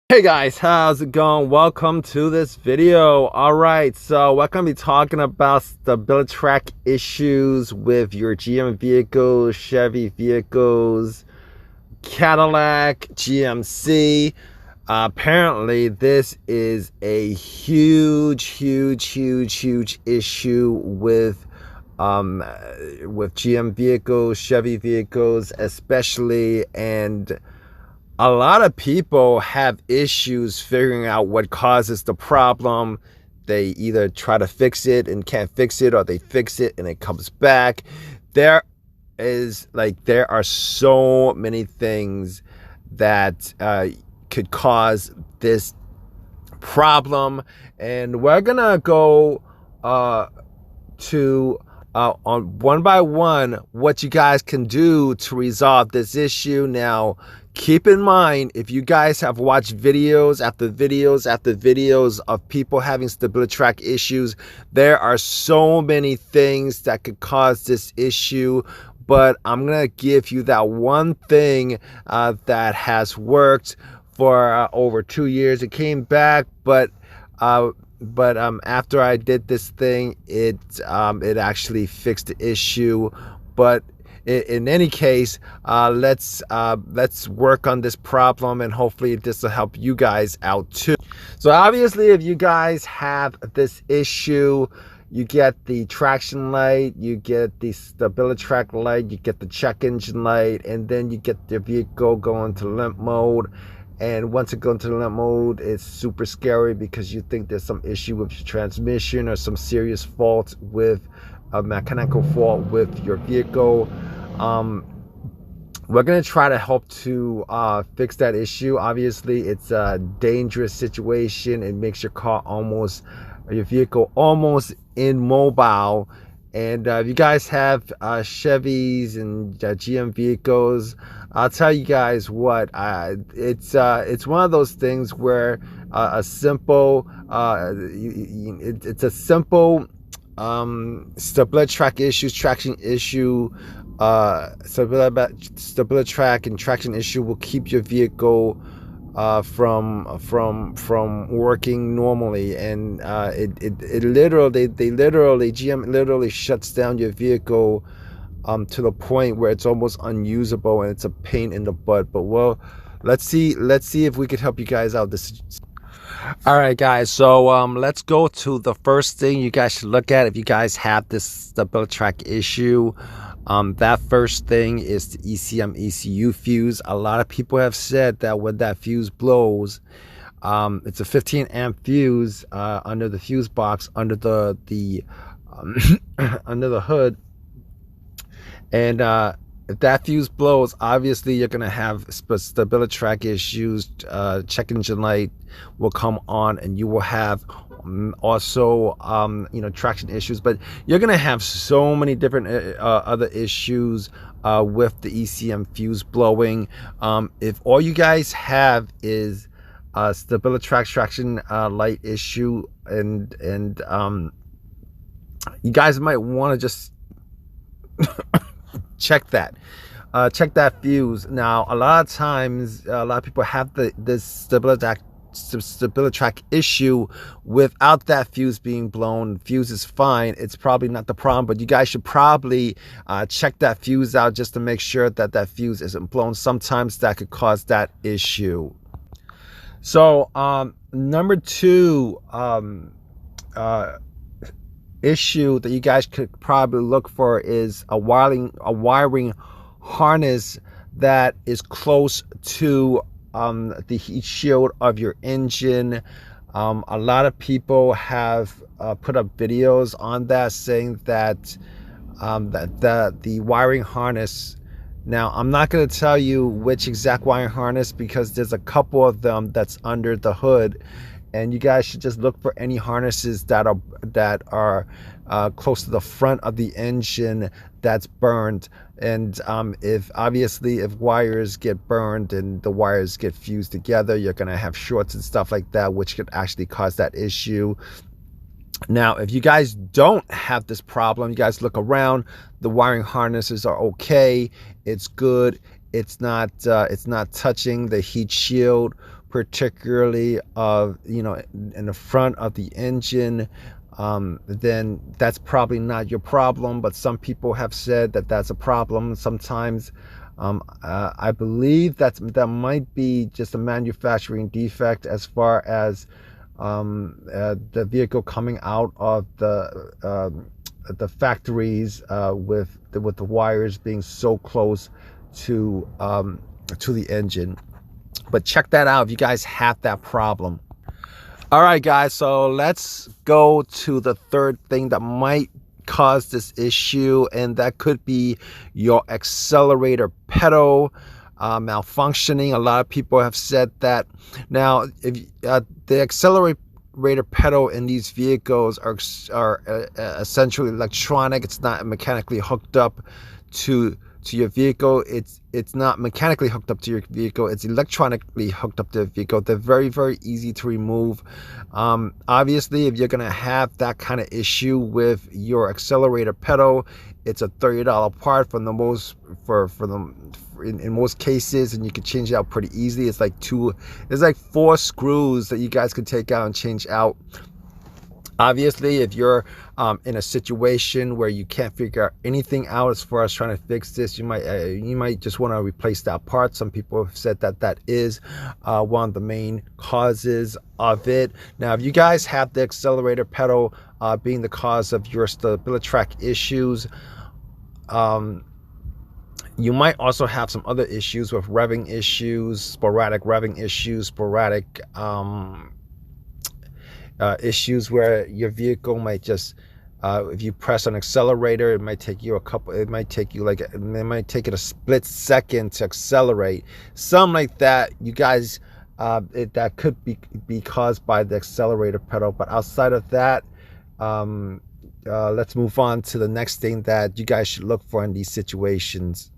Hey guys, how's it going? Welcome to this video. Alright, so we're going to be talking about StabiliTrak issues with your GM vehicles, Chevy vehicles, Cadillac, GMC. Apparently this is a huge issue with GM vehicles, Chevy vehicles especially, and a lot of people have issues figuring out what causes the problem. They either try to fix it and can't fix it, or they fix it and it comes back. There are so many things that could cause this problem, and we're gonna go to on one by one what you guys can do to resolve this issue. Now, keep in mind, if you guys have watched videos after videos after videos of people having StabiliTrak issues, there are so many things that could cause this issue. But I'm gonna give you that one thing that has worked for over 2 years. It came back, but after I did this thing, it actually fixed the issue. But in any case, let's work on this problem, and hopefully this will help you guys out too. So obviously, if you guys have this issue, you get the traction light, you get the StabiliTrak light, you get the check engine light, and then you get the vehicle going to limp mode. And once it goes into limp mode, it's super scary because you think there's some issue with your transmission or some serious fault with a mechanical fault with your vehicle. We're going to try to help to fix that issue. Obviously, it's a dangerous situation. It makes your vehicle almost immobile. And if you guys have Chevys and GM vehicles, I'll tell you guys what, it's one of those things where it's a simple StabiliTrak issue, traction issue, StabiliTrak and traction issue will keep your vehicle from working normally. And GM literally shuts down your vehicle to the point where it's almost unusable, and it's a pain in the butt. But well, let's see if we could help you guys out. All right, guys, so let's go to the first thing you guys should look at if you guys have this StabiliTrak issue. That first thing is the ECM ECU fuse. A lot of people have said that when that fuse blows, it's a 15 amp fuse under the fuse box, under the under the hood. And if that fuse blows, obviously you're gonna have StabiliTrak issues. Check engine light will come on, and you will have also traction issues. But you're gonna have so many different other issues with the ECM fuse blowing. If all you guys have is StabiliTrak traction light issue, and you guys might want to just check that fuse. Now, a lot of times, a lot of people have this StabiliTrak issue without that fuse being blown. Fuse is fine, it's probably not the problem, but you guys should probably check that fuse out just to make sure that that fuse isn't blown. Sometimes that could cause that issue. So number two issue that you guys could probably look for is a wiring harness that is close to the heat shield of your engine. A lot of people have put up videos on that saying that the wiring harness. Now, I'm not going to tell you which exact wiring harness, because there's a couple of them that's under the hood, and you guys should just look for any harnesses that are close to the front of the engine that's burned. And if wires get burned and the wires get fused together, you're going to have shorts and stuff like that, which could actually cause that issue. Now, if you guys don't have this problem, you guys look around, the wiring harnesses are okay, it's good, it's not touching the heat shield particularly of, you know, in the front of the engine, then that's probably not your problem. But some people have said that that's a problem sometimes. I believe that might be just a manufacturing defect as far as the vehicle coming out of the factories with the wires being so close to the engine. But check that out if you guys have that problem. All right, guys, so let's go to the third thing that might cause this issue, and that could be your accelerator pedal malfunctioning. A lot of people have said that. Now, if the accelerator pedal in these vehicles are essentially electronic, it's not mechanically hooked up to your vehicle. It's not mechanically hooked up to your vehicle, it's electronically hooked up to the vehicle. They're very, very easy to remove. Obviously, if you're gonna have that kind of issue with your accelerator pedal, it's a $30 part in most cases, and you can change it out pretty easily. It's like 4 screws that you guys can take out and change out. Obviously, if you're in a situation where you can't figure out anything out as far as trying to fix this, you might just want to replace that part. Some people have said that that is one of the main causes of it. Now, if you guys have the accelerator pedal being the cause of your StabiliTrak issues, you might also have some other issues with revving issues, sporadic revving issues, sporadic issues where your vehicle might just if you press an accelerator, it might take you it might take it a split second to accelerate, something like that. You guys, that could be caused by the accelerator pedal. But outside of that, let's move on to the next thing that you guys should look for in these situations.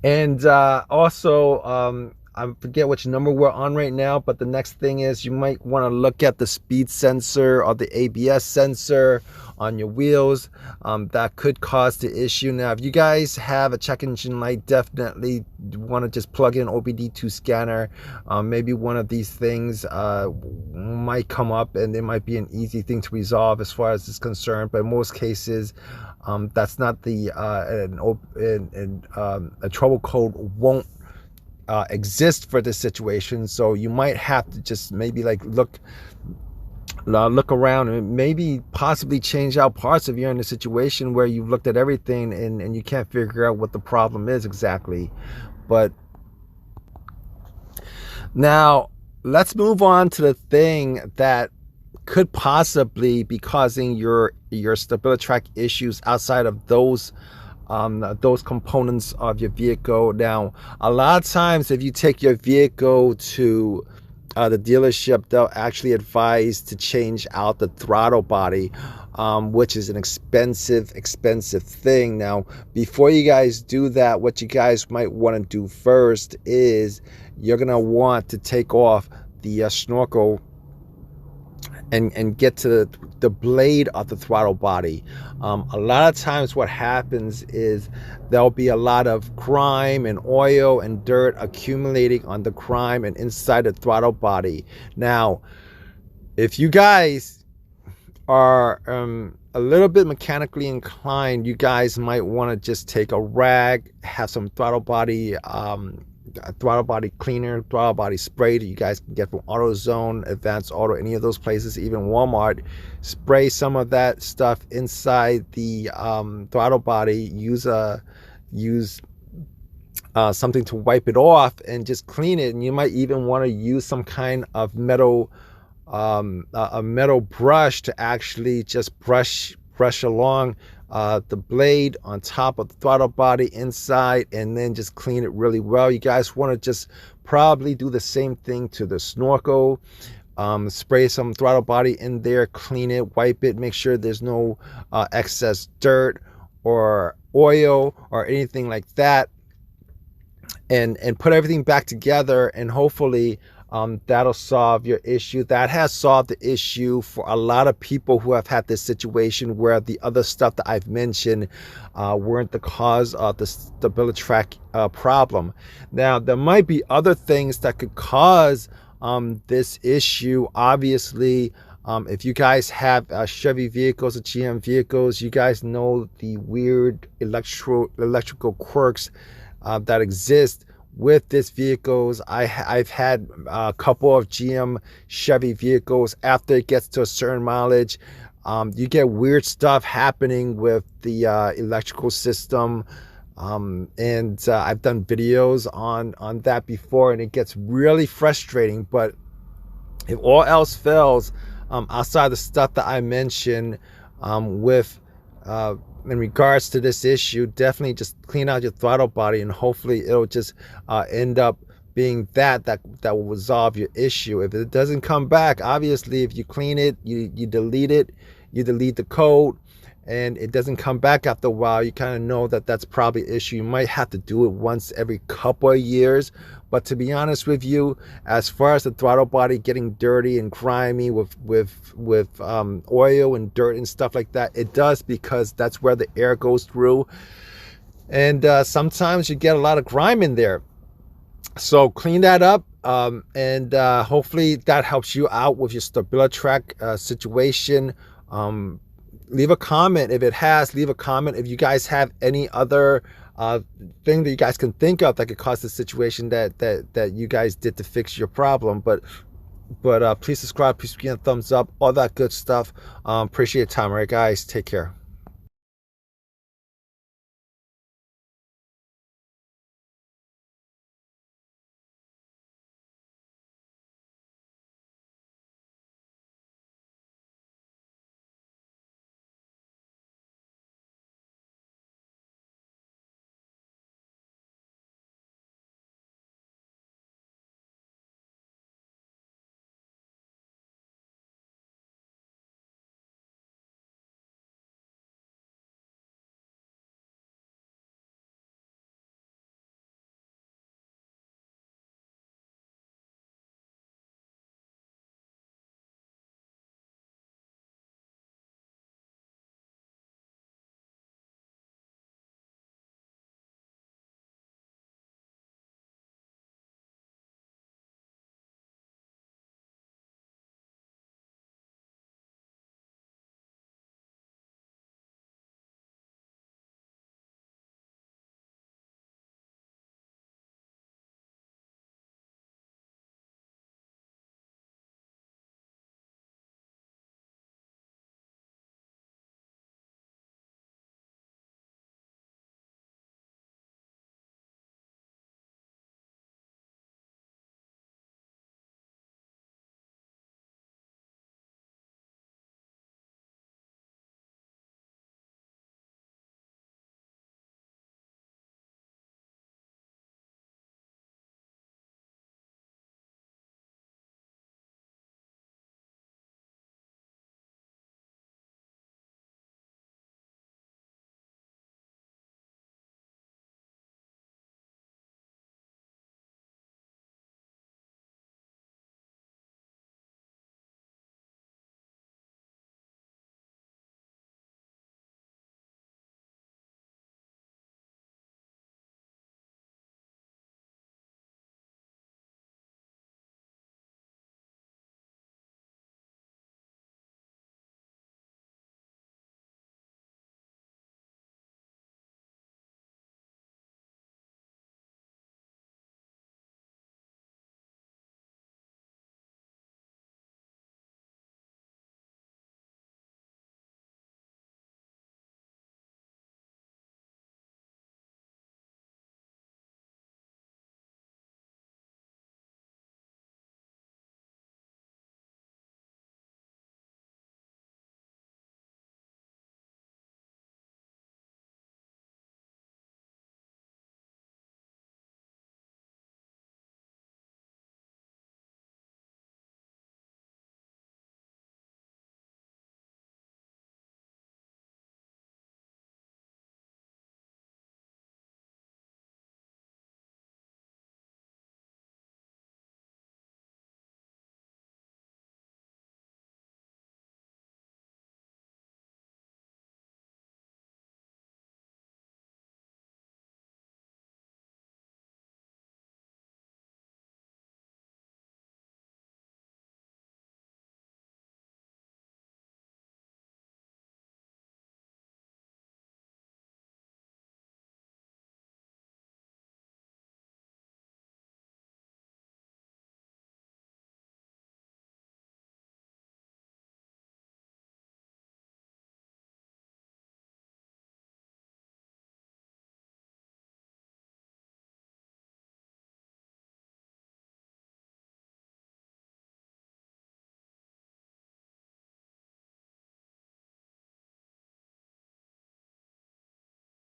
And also, I forget which number we're on right now, but the next thing is you might want to look at the speed sensor or the ABS sensor on your wheels. That could cause the issue. Now, if you guys have a check engine light, definitely want to just plug in OBD2 scanner. Maybe one of these things might come up, and it might be an easy thing to resolve as far as it's concerned. But in most cases, that's not a trouble code won't exist for this situation. So you might have to just maybe look around and maybe possibly change out parts if you're in a situation where you've looked at everything and you can't figure out what the problem is exactly. But now let's move on to the thing that could possibly be causing your StabiliTrak issues outside of those components of your vehicle. Now, a lot of times if you take your vehicle to the dealership, they'll actually advise to change out the throttle body, which is an expensive thing. Now, before you guys do that, what you guys might want to do first is you're gonna want to take off the snorkel and get to the blade of the throttle body. A lot of times what happens is there'll be a lot of grime and oil and dirt accumulating on the grime and inside the throttle body. Now, if you guys are a little bit mechanically inclined, you guys might want to just take a rag, have some throttle body cleaner, throttle body spray that you guys can get from AutoZone, Advanced Auto, any of those places, even Walmart. Spray some of that stuff inside the throttle body. Use something to wipe it off and just clean it. And you might even want to use some kind of metal a metal brush to actually just brush along the blade on top of the throttle body inside, and then just clean it really well. You guys want to just probably do the same thing to the snorkel. Spray some throttle body in there, clean it, wipe it, make sure there's no excess dirt or oil or anything like that, and put everything back together, and hopefully That'll solve your issue. That has solved the issue for a lot of people who have had this situation where the other stuff that I've mentioned weren't the cause of the StabiliTrak problem. Now, there might be other things that could cause this issue. Obviously, if you guys have Chevy vehicles or GM vehicles, you guys know the weird electrical quirks that exist with these vehicles. I've had a couple of GM Chevy vehicles. After it gets to a certain mileage, you get weird stuff happening with the electrical system. And I've done videos on that before, and it gets really frustrating. But if all else fails, outside the stuff that I mentioned, with in regards to this issue, definitely just clean out your throttle body, and hopefully it'll just end up being that will resolve your issue. If it doesn't come back, obviously, if you clean it, you delete it, you delete the code, and it doesn't come back after a while, you kind of know that that's probably an issue. You might have to do it once every couple of years. But to be honest with you, as far as the throttle body getting dirty and grimy with oil and dirt and stuff like that, it does, because that's where the air goes through. And sometimes you get a lot of grime in there. So clean that up, and hopefully that helps you out with your StabiliTrak situation. Leave a comment if it has. Leave a comment if you guys have any other thing that you guys can think of that could cause the situation that you guys did to fix your problem. But please subscribe, please give me a thumbs up, all that good stuff. Appreciate your time. All right, guys, take care.